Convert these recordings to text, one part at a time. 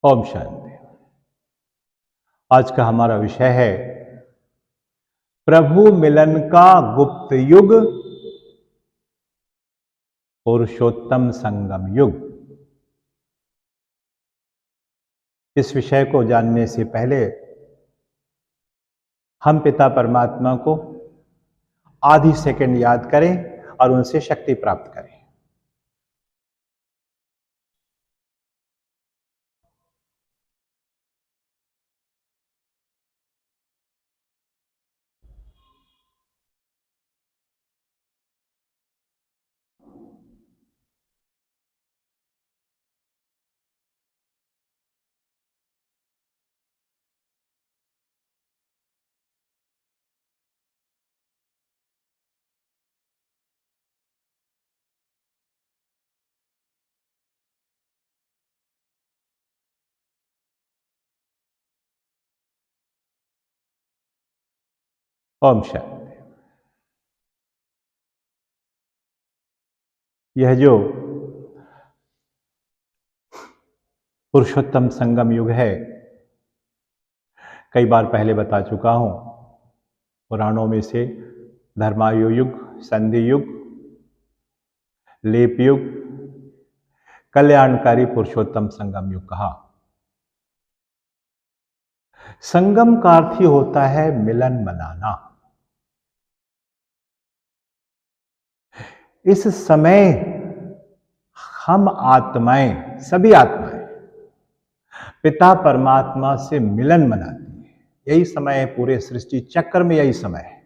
ओम शांति। आज का हमारा विषय है प्रभु मिलन का गुप्त युग, पुरुषोत्तम संगम युग। इस विषय को जानने से पहले हम पिता परमात्मा को आधी सेकंड याद करें और उनसे शक्ति प्राप्त करें। ओम शांति। यह जो पुरुषोत्तम संगम युग है, कई बार पहले बता चुका हूं। पुराणों में से धर्मायु युग, संधि युग, लेप युग, कल्याणकारी पुरुषोत्तम संगम युग कहा। संगम का अर्थ ही होता है मिलन मनाना। इस समय हम आत्माएं, सभी आत्माएं पिता परमात्मा से मिलन मनाती हैं। यही समय है, पूरे सृष्टि चक्र में यही समय है।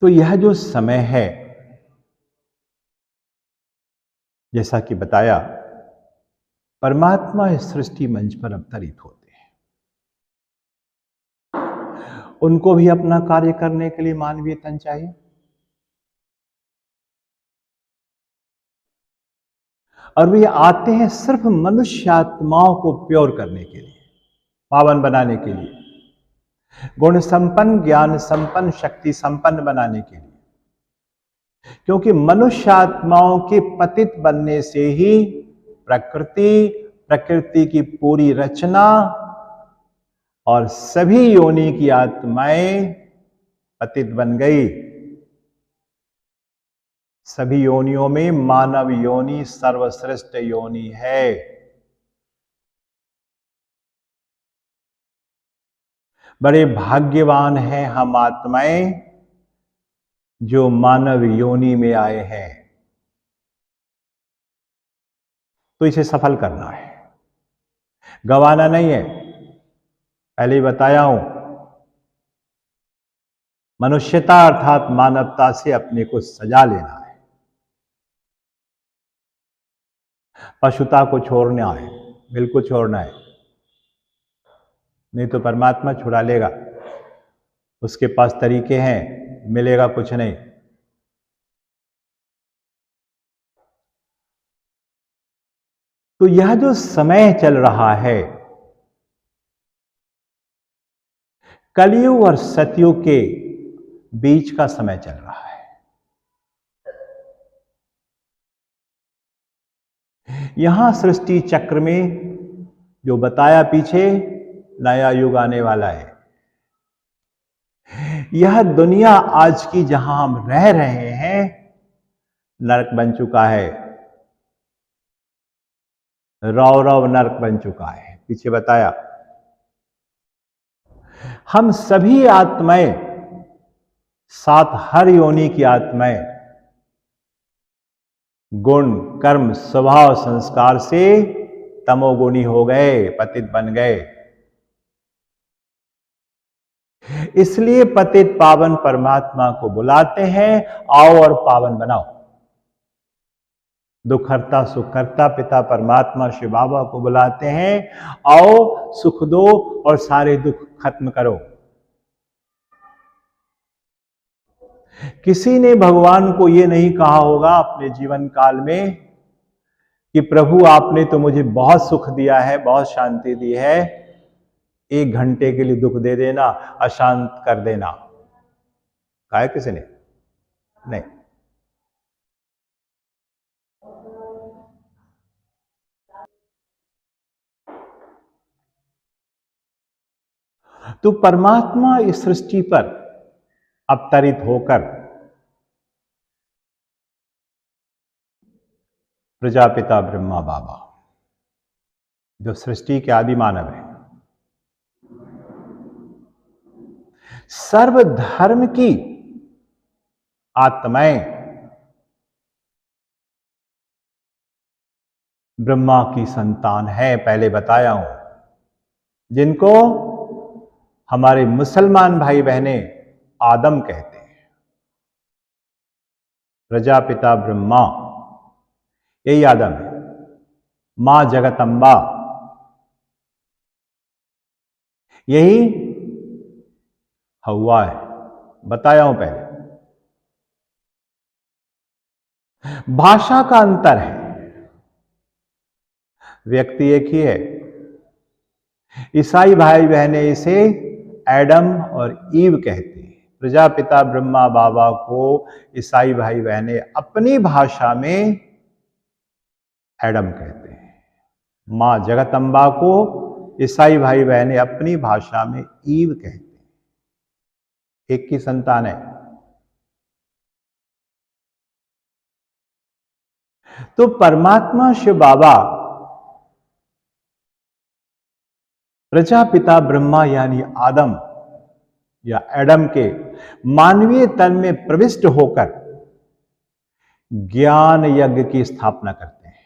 तो यह जो समय है, जैसा कि बताया, परमात्मा इस सृष्टि मंच पर अवतरित होते हैं। उनको भी अपना कार्य करने के लिए मानवीय तन चाहिए, और वे आते हैं सिर्फ मनुष्य आत्माओं को प्योर करने के लिए, पावन बनाने के लिए, गुण संपन्न, ज्ञान संपन्न, शक्ति संपन्न बनाने के लिए। क्योंकि मनुष्य आत्माओं के पतित बनने से ही प्रकृति की पूरी रचना और सभी योनि की आत्माएं पतित बन गई। सभी योनियों में मानव योनि सर्वश्रेष्ठ योनि है। बड़े भाग्यवान हैं हम आत्माएं जो मानव योनि में आए हैं। तो इसे सफल करना है, गंवाना नहीं है। पहले ही बताया हूं, मनुष्यता अर्थात मानवता से अपने को सजा लेना है। पशुता को छोड़ना है, बिल्कुल छोड़ना है, नहीं तो परमात्मा छुड़ा लेगा। उसके पास तरीके हैं, मिलेगा कुछ नहीं। तो यह जो समय चल रहा है, कलयुग और सतयुग के बीच का समय चल रहा है। यहां सृष्टि चक्र में जो बताया पीछे, नया युग आने वाला है। यह दुनिया आज की जहां हम रह रहे हैं, नरक बन चुका है, रौ नरक बन चुका है। पीछे बताया, हम सभी आत्माएं, सात हर योनि की आत्माएं गुण, कर्म, स्वभाव, संस्कार से तमोगुणी हो गए, पतित बन गए। इसलिए पतित पावन परमात्मा को बुलाते हैं, आओ और पावन बनाओ। दुखहर्ता सुखहर्ता पिता परमात्मा शिव बाबा को बुलाते हैं, आओ सुख दो और सारे दुख खत्म करो। किसी ने भगवान को यह नहीं कहा होगा अपने जीवन काल में कि प्रभु आपने तो मुझे बहुत सुख दिया है, बहुत शांति दी है, 1 घंटे के लिए दुख दे देना, अशांत कर देना, कहा है किसी ने? नहीं। तो परमात्मा इस सृष्टि पर अवतरित होकर प्रजापिता ब्रह्मा बाबा, जो सृष्टि के आदि मानव है, सर्वधर्म की आत्माएं ब्रह्मा की संतान है, पहले बताया हूं, जिनको हमारे मुसलमान भाई बहने आदम कहते हैं। प्रजापिता ब्रह्मा यही आदम है। मां जगतंबा यही हव्वा है, बताया हूं पहले। भाषा का अंतर है, व्यक्ति एक ही है। ईसाई भाई बहने इसे एडम और ईव कहते हैं। प्रजापिता ब्रह्मा बाबा को ईसाई भाई बहने अपनी भाषा में एडम कहते हैं। मां जगतंबा को ईसाई भाई बहने अपनी भाषा में ईव कहते हैं। एक की संतान है। तो परमात्मा शिव बाबा प्रजापिता ब्रह्मा यानी आदम या एडम के मानवीय तन में प्रविष्ट होकर ज्ञान यज्ञ की स्थापना करते हैं।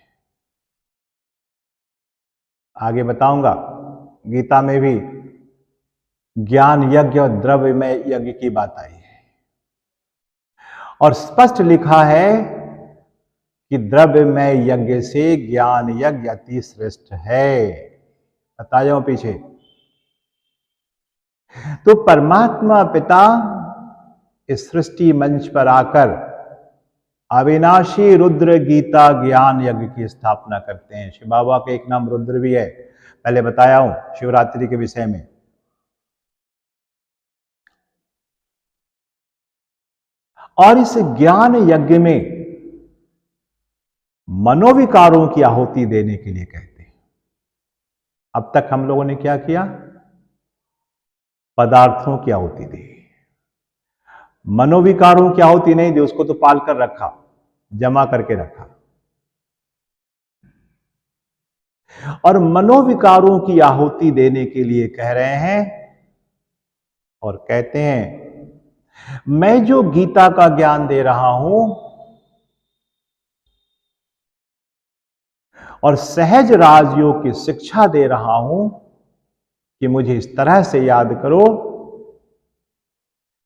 आगे बताऊंगा, गीता में भी ज्ञान यज्ञ और द्रव्यमय यज्ञ की बात आई है और स्पष्ट लिखा है कि द्रव्यमय यज्ञ से ज्ञान यज्ञ अति श्रेष्ठ है। बताया पीछे। तो परमात्मा पिता इस सृष्टि मंच पर आकर अविनाशी रुद्र गीता ज्ञान यज्ञ की स्थापना करते हैं। शिव बाबा का एक नाम रुद्र भी है, पहले बताया हूं शिवरात्रि के विषय में। और इस ज्ञान यज्ञ में मनोविकारों की आहुति देने के लिए कहते हैं। अब तक हम लोगों ने क्या किया? पदार्थों की आहुति दी, मनोविकारों की आहुति नहीं दी। उसको तो पाल कर रखा, जमा करके रखा। और मनोविकारों की आहुति देने के लिए कह रहे हैं और कहते हैं, मैं जो गीता का ज्ञान दे रहा हूं और सहज राजयोग की शिक्षा दे रहा हूं कि मुझे इस तरह से याद करो,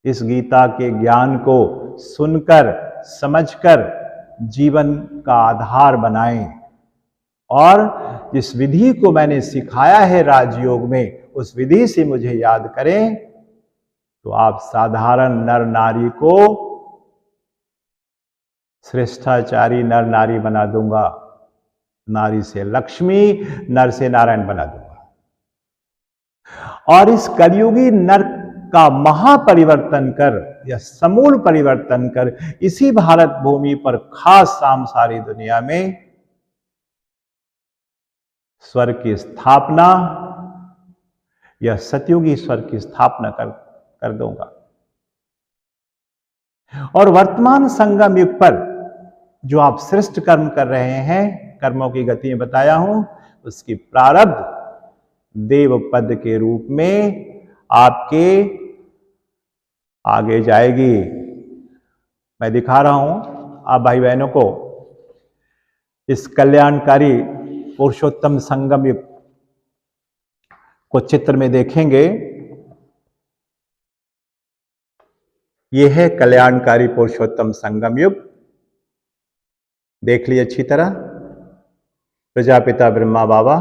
इस गीता के ज्ञान को सुनकर समझकर जीवन का आधार बनाएं और जिस विधि को मैंने सिखाया है राजयोग में, उस विधि से मुझे याद करें, तो आप साधारण नर नारी को श्रेष्ठाचारी नर नारी बना दूंगा। नारी से लक्ष्मी, नर से नारायण बना दूंगा। और इस कलयुगी नर का महापरिवर्तन कर या समूल परिवर्तन कर इसी भारत भूमि पर, खास साम सारी दुनिया में स्वर्ग की स्थापना या सतयुगी स्वर्ग की स्थापना कर दूंगा। और वर्तमान संगम युग पर जो आप श्रेष्ठ कर्म कर रहे हैं, कर्मों की गति में बताया हूं, उसकी प्रारब्ध देव पद के रूप में आपके आगे जाएगी। मैं दिखा रहा हूं आप भाई बहनों को इस कल्याणकारी पुरुषोत्तम संगम युग को चित्र में देखेंगे। यह है कल्याणकारी पुरुषोत्तम संगम युग। देख लीजिए अच्छी तरह। प्रजापिता ब्रह्मा बाबा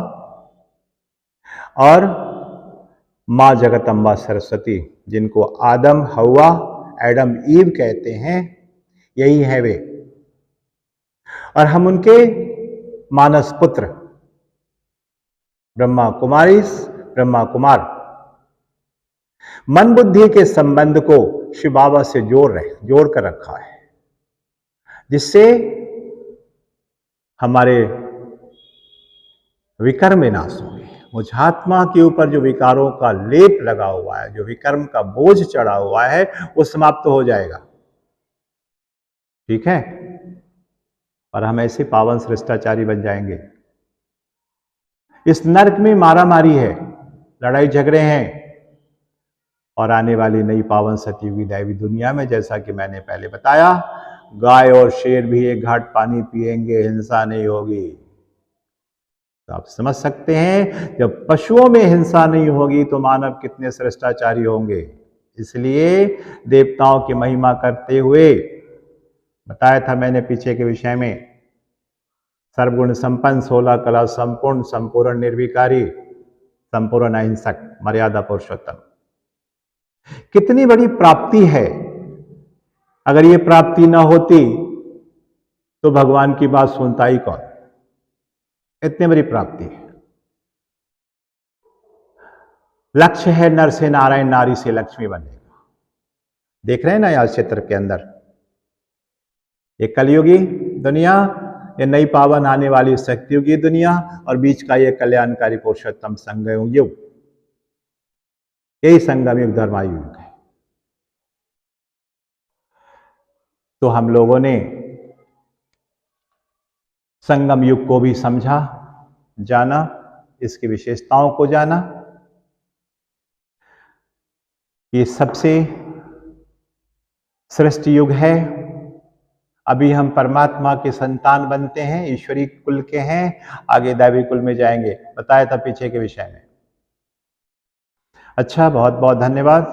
और मां जगतंबा सरस्वती, जिनको आदम हव्वा एडम ईव कहते हैं, यही है वे। और हम उनके मानस पुत्र ब्रह्मा कुमार मन बुद्धि के संबंध को शिव बाबा से जोड़ कर रखा है, जिससे हमारे विकर्म विनाश होंगे। मुझ आत्मा के ऊपर जो विकारों का लेप लगा हुआ है, जो विकर्म का बोझ चढ़ा हुआ है, वो समाप्त हो जाएगा। ठीक है, और हम ऐसे पावन श्रेष्ठाचारी बन जाएंगे। इस नरक में मारामारी है, लड़ाई झगड़े हैं, और आने वाली नई पावन सतयुगी दैवी दुनिया में, जैसा कि मैंने पहले बताया, गाय और शेर भी एक घाट पानी पिएंगे, हिंसा नहीं होगी। तो आप समझ सकते हैं, जब पशुओं में हिंसा नहीं होगी तो मानव कितने श्रेष्ठाचारी होंगे। इसलिए देवताओं की महिमा करते हुए बताया था मैंने पीछे के विषय में, सर्वगुण संपन्न, 16 कला संपूर्ण, संपूर्ण निर्विकारी, संपूर्ण अहिंसक, मर्यादा पुरुषोत्तम। कितनी बड़ी प्राप्ति है। अगर ये प्राप्ति ना होती तो भगवान की बात सुनता ही कौन। इतनी बड़ी प्राप्ति है। लक्ष्य है नर से नारायण, नारी से लक्ष्मी बनेगा। देख रहे हैं ना आज क्षेत्र के अंदर ये कलयुगी दुनिया, ये नई पावन आने वाली सत्ययुगी दुनिया, और बीच का ये कल्याणकारी पुरुषोत्तम संगम युग, यही संगम युग धर्मायु युग है। तो हम लोगों ने संगम युग को भी समझा, जाना, इसकी विशेषताओं को जाना। ये सबसे श्रेष्ठ युग है। अभी हम परमात्मा के संतान बनते हैं, ईश्वरी कुल के हैं, आगे दैवी कुल में जाएंगे, बताया था पीछे के विषय में। अच्छा, बहुत बहुत धन्यवाद।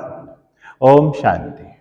ओम शांति।